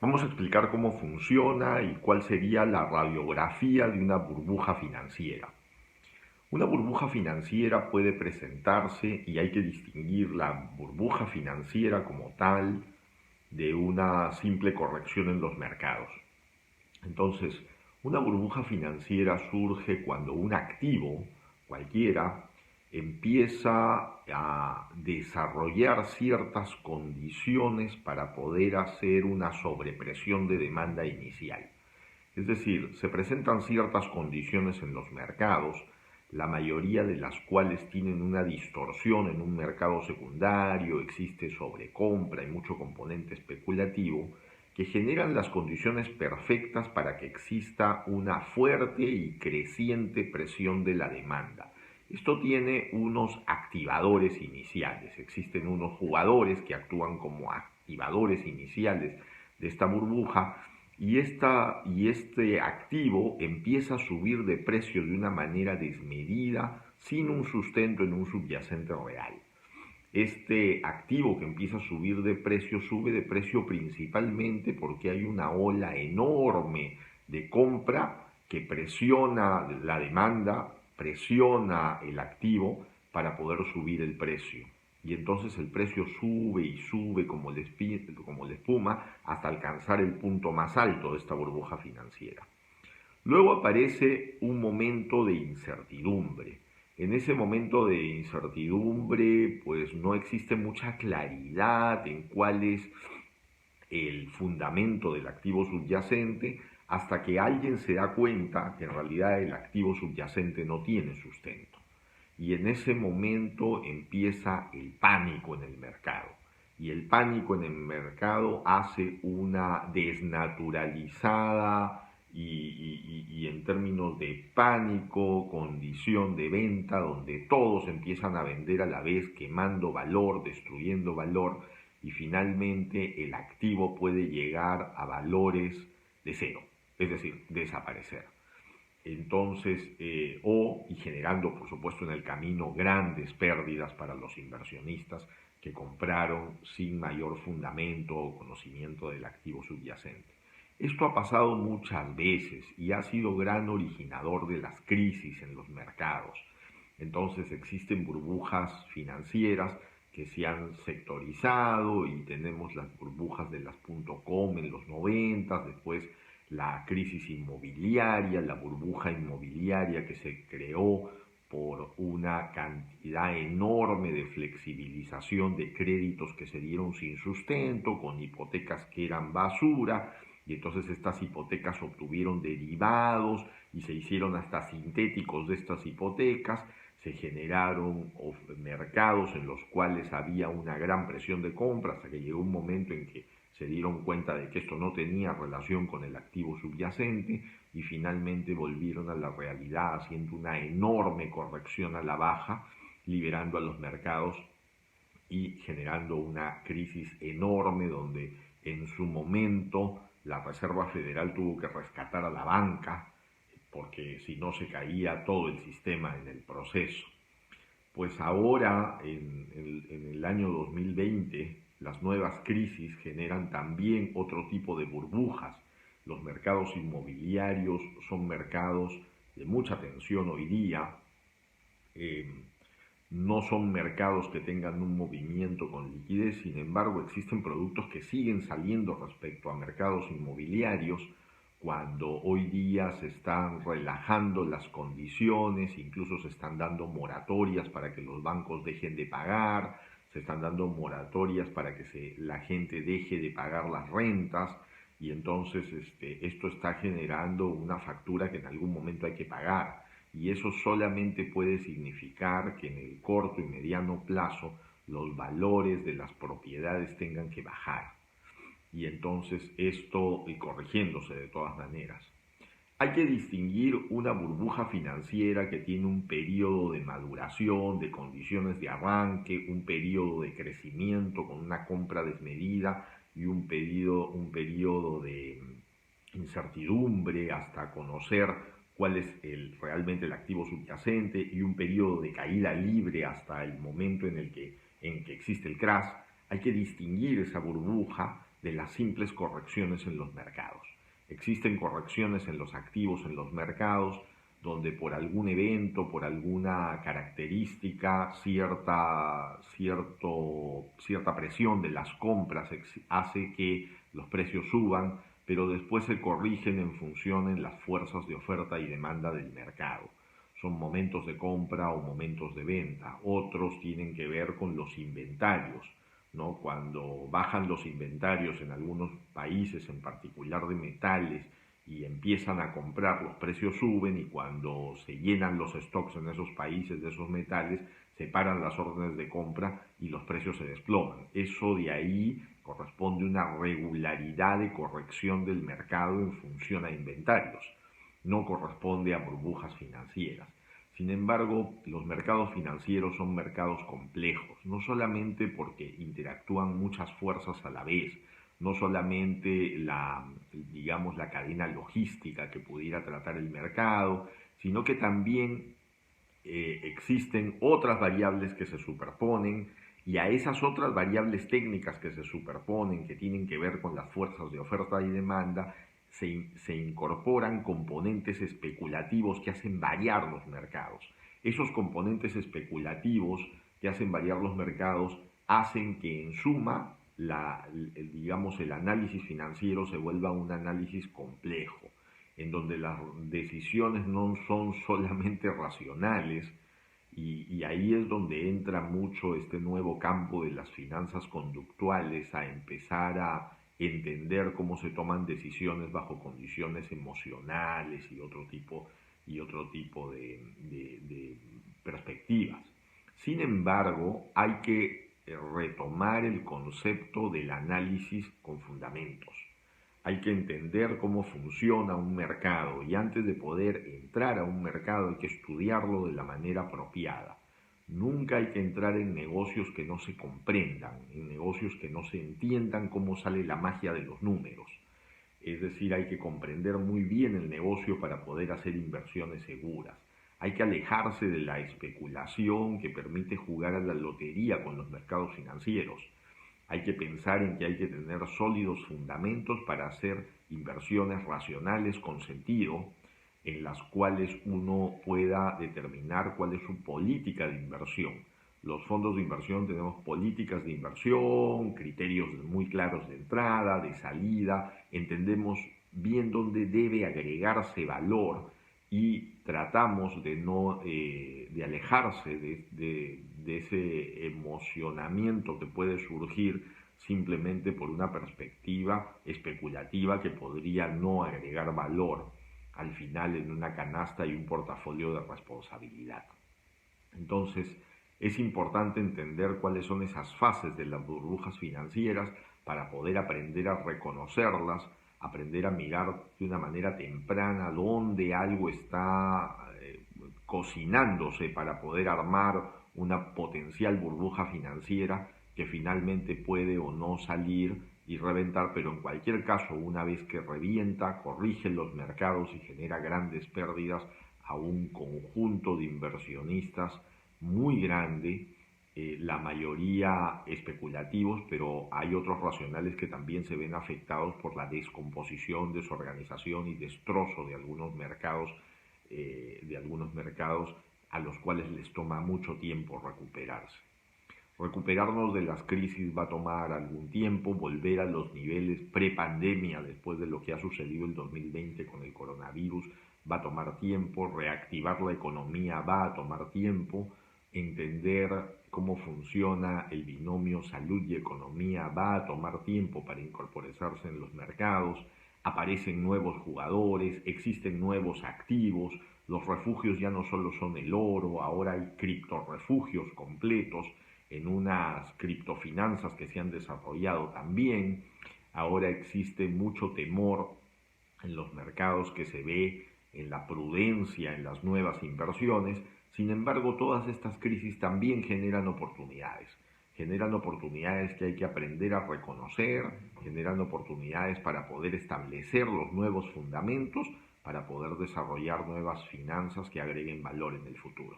Vamos a explicar cómo funciona y cuál sería la radiografía de una burbuja financiera. Una burbuja financiera puede presentarse y hay que distinguir la burbuja financiera como tal de una simple corrección en los mercados. Entonces, una burbuja financiera surge cuando un activo, cualquiera, empieza a desarrollar ciertas condiciones para poder hacer una sobrepresión de demanda inicial. Es decir, se presentan ciertas condiciones en los mercados, la mayoría de las cuales tienen una distorsión en un mercado secundario, existe sobrecompra y mucho componente especulativo, que generan las condiciones perfectas para que exista una fuerte y creciente presión de la demanda. Esto tiene unos activadores iniciales, existen unos jugadores que actúan como activadores iniciales de esta burbuja y este activo empieza a subir de precio de una manera desmedida sin un sustento en un subyacente real. Este activo que empieza a subir de precio sube de precio principalmente porque hay una ola enorme de compra que presiona la demanda, presiona el activo para poder subir el precio. Y entonces el precio sube y sube como la espuma hasta alcanzar el punto más alto de esta burbuja financiera. Luego aparece un momento de incertidumbre. En ese momento de incertidumbre, pues no existe mucha claridad en cuál es el fundamento del activo subyacente hasta que alguien se da cuenta que en realidad el activo subyacente no tiene sustento. Y en ese momento empieza el pánico en el mercado. Y el pánico en el mercado hace una desnaturalizada y en términos de pánico, condición de venta, donde todos empiezan a vender a la vez, quemando valor, destruyendo valor, y finalmente el activo puede llegar a valores de cero, es decir, desaparecer. Entonces, y generando, por supuesto, en el camino grandes pérdidas para los inversionistas que compraron sin mayor fundamento o conocimiento del activo subyacente. Esto ha pasado muchas veces y ha sido gran originador de las crisis en los mercados. Entonces existen burbujas financieras que se han sectorizado y tenemos las burbujas de las .com en los 90, después la crisis inmobiliaria, la burbuja inmobiliaria que se creó por una cantidad enorme de flexibilización de créditos que se dieron sin sustento, con hipotecas que eran basura, y entonces estas hipotecas obtuvieron derivados y se hicieron hasta sintéticos de estas hipotecas, se generaron mercados en los cuales había una gran presión de compra hasta que llegó un momento en que se dieron cuenta de que esto no tenía relación con el activo subyacente y finalmente volvieron a la realidad haciendo una enorme corrección a la baja, liberando a los mercados y generando una crisis enorme donde en su momento la Reserva Federal tuvo que rescatar a la banca porque si no se caía todo el sistema en el proceso. Pues ahora, en el año 2020, las nuevas crisis generan también otro tipo de burbujas. Los mercados inmobiliarios son mercados de mucha tensión hoy día. Eh, no son mercados que tengan un movimiento con liquidez, sin embargo existen productos que siguen saliendo respecto a mercados inmobiliarios cuando hoy día se están relajando las condiciones, incluso se están dando moratorias para que los bancos dejen de pagar, se están dando moratorias para que la gente deje de pagar las rentas y entonces esto está generando una factura que en algún momento hay que pagar y eso solamente puede significar que en el corto y mediano plazo los valores de las propiedades tengan que bajar y entonces esto y corrigiéndose de todas maneras. Hay que distinguir una burbuja financiera que tiene un periodo de maduración, de condiciones de arranque, un periodo de crecimiento con una compra desmedida y un periodo de incertidumbre hasta conocer cuál es realmente el activo subyacente y un periodo de caída libre hasta el momento en que existe el crash. Hay que distinguir esa burbuja de las simples correcciones en los mercados. Existen correcciones en los activos, en los mercados, donde por algún evento, por alguna característica, cierta presión de las compras hace que los precios suban, pero después se corrigen en función de las fuerzas de oferta y demanda del mercado. Son momentos de compra o momentos de venta. Otros tienen que ver con los inventarios, ¿no? Cuando bajan los inventarios en algunos países, en particular de metales, y empiezan a comprar, los precios suben, y cuando se llenan los stocks en esos países de esos metales, se paran las órdenes de compra y los precios se desploman. Eso de ahí corresponde a una regularidad de corrección del mercado en función a inventarios, no corresponde a burbujas financieras. Sin embargo, los mercados financieros son mercados complejos, no solamente porque interactúan muchas fuerzas a la vez, no solamente la cadena logística que pudiera tratar el mercado, sino que también existen otras variables que se superponen, y a esas otras variables técnicas que se superponen, que tienen que ver con las fuerzas de oferta y demanda, se incorporan componentes especulativos que hacen variar los mercados. Esos componentes especulativos que hacen variar los mercados hacen que en suma el análisis financiero se vuelva un análisis complejo, en donde las decisiones no son solamente racionales, y ahí es donde entra mucho este nuevo campo de las finanzas conductuales, a empezar a entender cómo se toman decisiones bajo condiciones emocionales y otro tipo de perspectivas. Sin embargo, hay que retomar el concepto del análisis con fundamentos. Hay que entender cómo funciona un mercado, y antes de poder entrar a un mercado hay que estudiarlo de la manera apropiada. Nunca hay que entrar en negocios que no se comprendan, en negocios que no se entiendan cómo sale la magia de los números. Es decir, hay que comprender muy bien el negocio para poder hacer inversiones seguras. Hay que alejarse de la especulación que permite jugar a la lotería con los mercados financieros. Hay que pensar en que hay que tener sólidos fundamentos para hacer inversiones racionales con sentido, en las cuales uno pueda determinar cuál es su política de inversión. Los fondos de inversión tenemos políticas de inversión, criterios muy claros de entrada, de salida, entendemos bien dónde debe agregarse valor, y tratamos de alejarse de ese emocionamiento que puede surgir simplemente por una perspectiva especulativa que podría no agregar valor al final en una canasta y un portafolio de responsabilidad. Entonces, es importante entender cuáles son esas fases de las burbujas financieras para poder aprender a reconocerlas, aprender a mirar de una manera temprana dónde algo está cocinándose para poder armar una potencial burbuja financiera que finalmente puede o no salir y reventar, pero en cualquier caso, una vez que revienta, corrige los mercados y genera grandes pérdidas a un conjunto de inversionistas muy grande, la mayoría especulativos, pero hay otros racionales que también se ven afectados por la descomposición, desorganización y destrozo de algunos mercados a los cuales les toma mucho tiempo recuperarse. Recuperarnos de las crisis va a tomar algún tiempo, volver a los niveles prepandemia después de lo que ha sucedido en 2020 con el coronavirus va a tomar tiempo, reactivar la economía va a tomar tiempo, entender cómo funciona el binomio salud y economía va a tomar tiempo para incorporarse en los mercados, aparecen nuevos jugadores, existen nuevos activos, los refugios ya no solo son el oro, ahora hay criptorefugios completos en unas criptofinanzas que se han desarrollado también. Ahora existe mucho temor en los mercados que se ve en la prudencia, en las nuevas inversiones. Sin embargo, todas estas crisis también generan oportunidades que hay que aprender a reconocer, generan oportunidades para poder establecer los nuevos fundamentos, para poder desarrollar nuevas finanzas que agreguen valor en el futuro.